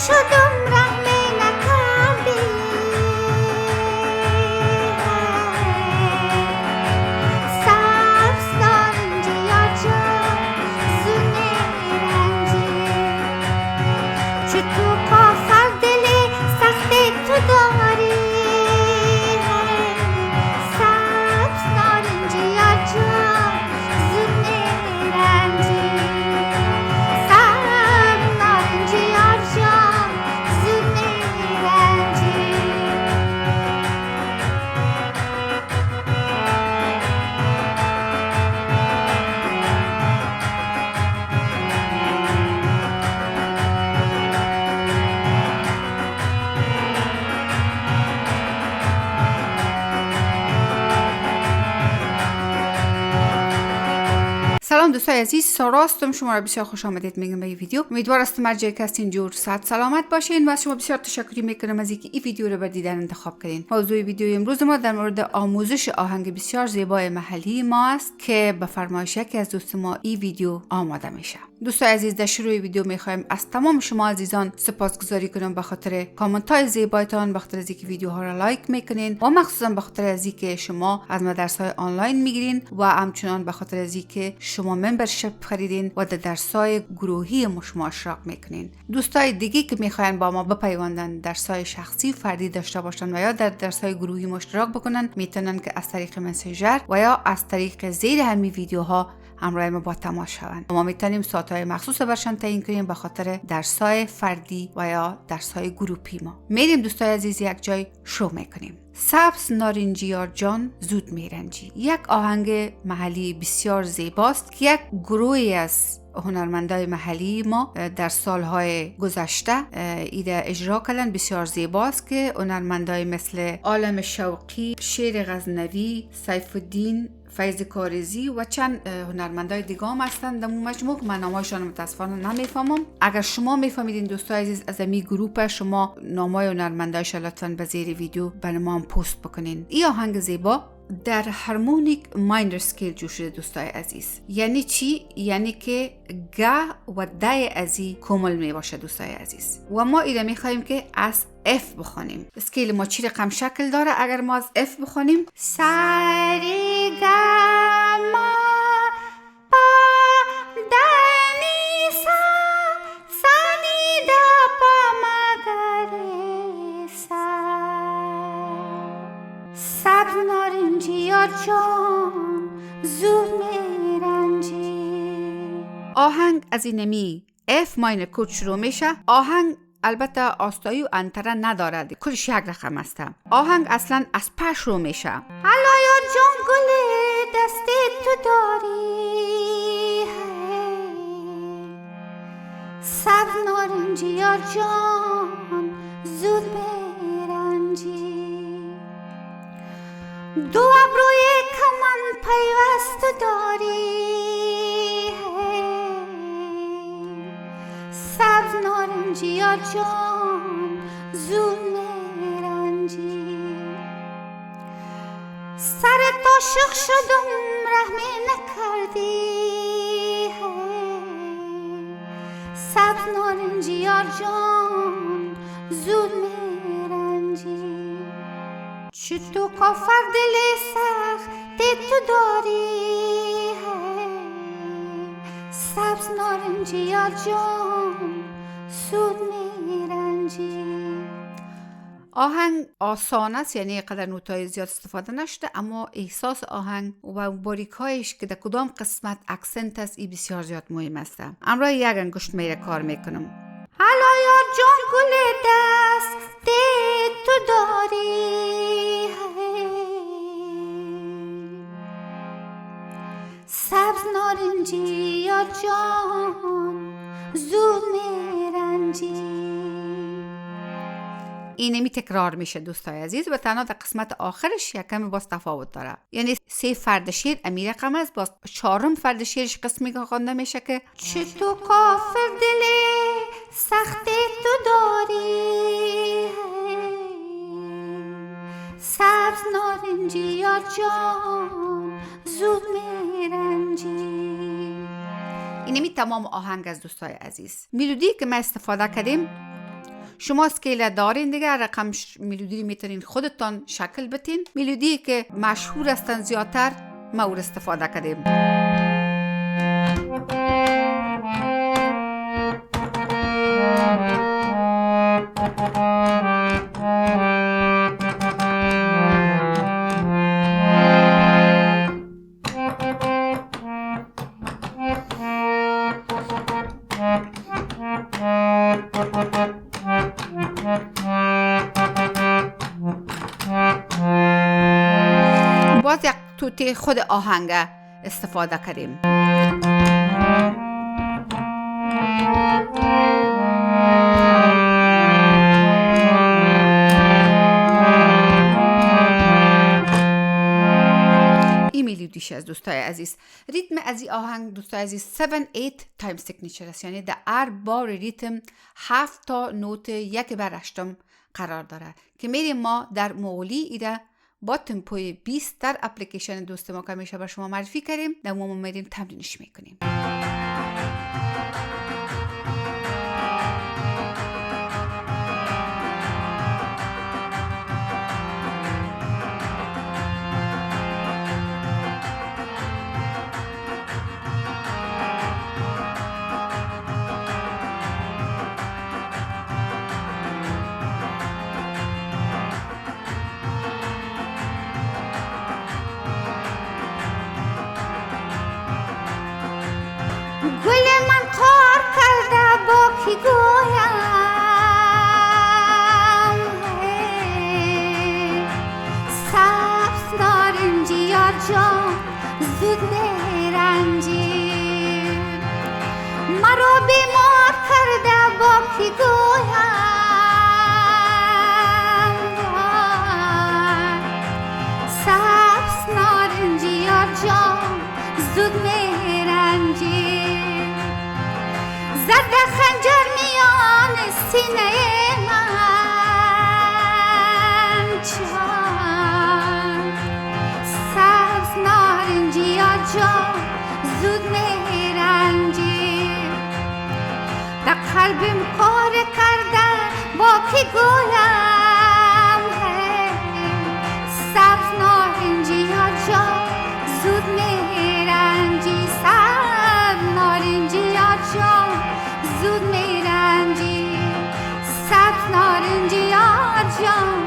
شدم رحم نکردی سبز نارنجی یا جان زونه رنجی چه تو کافر دلی سخت تو داری سبز نارنجی یا جان زونه رنجی سبز نارنجی یا جان زونه رنجی سلام دوستای عزیز، سارا هستم. شما را بسیار خوش آمدید میگم به این ویدیو. امیدوار هستم هر جایی که هستین جور صحت سلامت باشین و از شما بسیار تشکر میکنم از اینکه این ویدیو رو بر دیدن انتخاب کردین. موضوع ویدیو امروز ما در مورد آموزش آهنگ بسیار زیبای محلی ما است که به فرمایش یکی از دوست ما این ویدیو آماده میشه. دوستای عزیز، در شروع ویدیو میخوایم از تمام شما عزیزان سپاسگزاری کنم به خاطر کامنت های زیبایتان، به خاطر از اینکه ویدیوها را لایک میکنین و مخصوصا به خاطر از اینکه شما از ما درس‌های آنلاین میگیرین و همچنان به خاطر از اینکه شما ممبرشیپ خریدین و در درس‌های گروهی ما شما اشتراک میکنین. دوستای دیگه که میخواین با ما بپیوندن، درس‌های شخصی فردی داشته باشن و یا در درس‌های گروهی ما اشتراک بکنن، میتونن که از طریق مسنجر و یا از طریق زیر همین ویدیوها همراه ما با تماس شوند. ما میتونیم ساعت‌های مخصوص برشان تعیین کنیم به خاطر درس‌های فردی و یا درس‌های گروپی ما. میریم دوستای عزیز یک جای شروع میکنیم. سبز نارنجی یار جان زود میرنجی، یک آهنگ محلی بسیار زیباست که یک گروهی از هنرمندای محلی ما در سالهای گذشته ایده اجرا کردن. بسیار زیباست که هنرمندای مثل عالم شوقی، شیر غزنوی، سیف الدین، فیض کارزی و چند هنرمندای دیگه هم هستن در مجموع. من نامایشان متاسفانه نمیفهمم. اگر شما میفهمیدین دوستای عزیز از این گروه، شما نامای هنرمندایش لطفاً به زیر ویدیو برای ما هم پست بکنین. این آهنگ زیبا در هارمونیک مایندر سکیل جوش شده دوستای عزیز. یعنی چی؟ یعنی که گه و ده ازی کامل می باشه دوستای عزیز و ما ایره می خواهیم که از F بخونیم. اسکیل ما چی رقم شکل داره؟ اگر ما از F بخونیم سری گما پا دنی سا سنی دا پا مگره سا سبز نارنجی یا جان زود میرنجی. آهنگ از اینمی F ماینر کود شروع میشه. آهنگ البته آستایی و انتره ندارد، کلش یک رقم است. آهنگ اصلا از پا شروع میشه. حالا یا جان گل دست تو داری سبز نارنجی یا جان زود میرنجی. دو ابروی کمان پیوست داری سبز نارنجی یا جان زود میرنجی. سرت عاشق شدم رحمی نکردی سبز نارنجی یا جان زود میرنجی. چه تو کافر دل سخت تو داری سبز نارنجی یا جان زود میرنجی. آهنگ آسان است، یعنی قدر نوتای زیاد استفاده نشده، اما احساس آهنگ و باریکایش که در کدام قسمت اکسنت است این بسیار زیاد مهم است. امروز یک انگشت میره کار میکنم. حالا یا جان گل دست تو داری سبز نارنجی یا جان زود میرنجی. اینمی تکرار میشه دوستای عزیز و تنها در قسمت آخرش یک کمی باز تفاوت داره. یعنی 3 فرد شعر امیر رقم است، باز 4م فرد شعرش قسمی که خوانده میشه که چه تو کافر دلی سخت تو داری سبز نارنجی یا جان زود میرنجی. اینمی تمام آهنگ از دوستای عزیز. ملودی که ما استفاده کردیم شما اسکیل دارین دیگه، رقم ملودی میتونین خودتان شکل بتین. ملودی که مشهور هستن زیادتر ما او استفاده کردیم. باز یک توتی خود آهنگ استفاده کردیم. این ملودیش از دوستای عزیز. ریتم از این آهنگ دوستای عزیز 7-8 تایم سیگنیچر است، یعنی در هر بار ریتم 7 تا نوت 1/8 قرار داره که میریم ما در مولی ایده با تمپوی 20 در اپلیکیشن دوست ما که میشه بر شما معرفی کردیم، در ما میریم تمرینش میکنیم. گل من کار کرده با کی گویم، سبز نارنجی یار جان زود میرنجی، مرا بیمار کرده با کی گویم، سبز نارنجی یار جان زود میرنجی، زد خنجر میان سینه من چان، سبز نارنجی یا جان زود میرنجی، در قلبم کار کرده با کی گویم، سبز نارنجی یا جان زود میرنجی، سبز نارنجی یا جان زود میرنجی، سبز نارنجی یا جان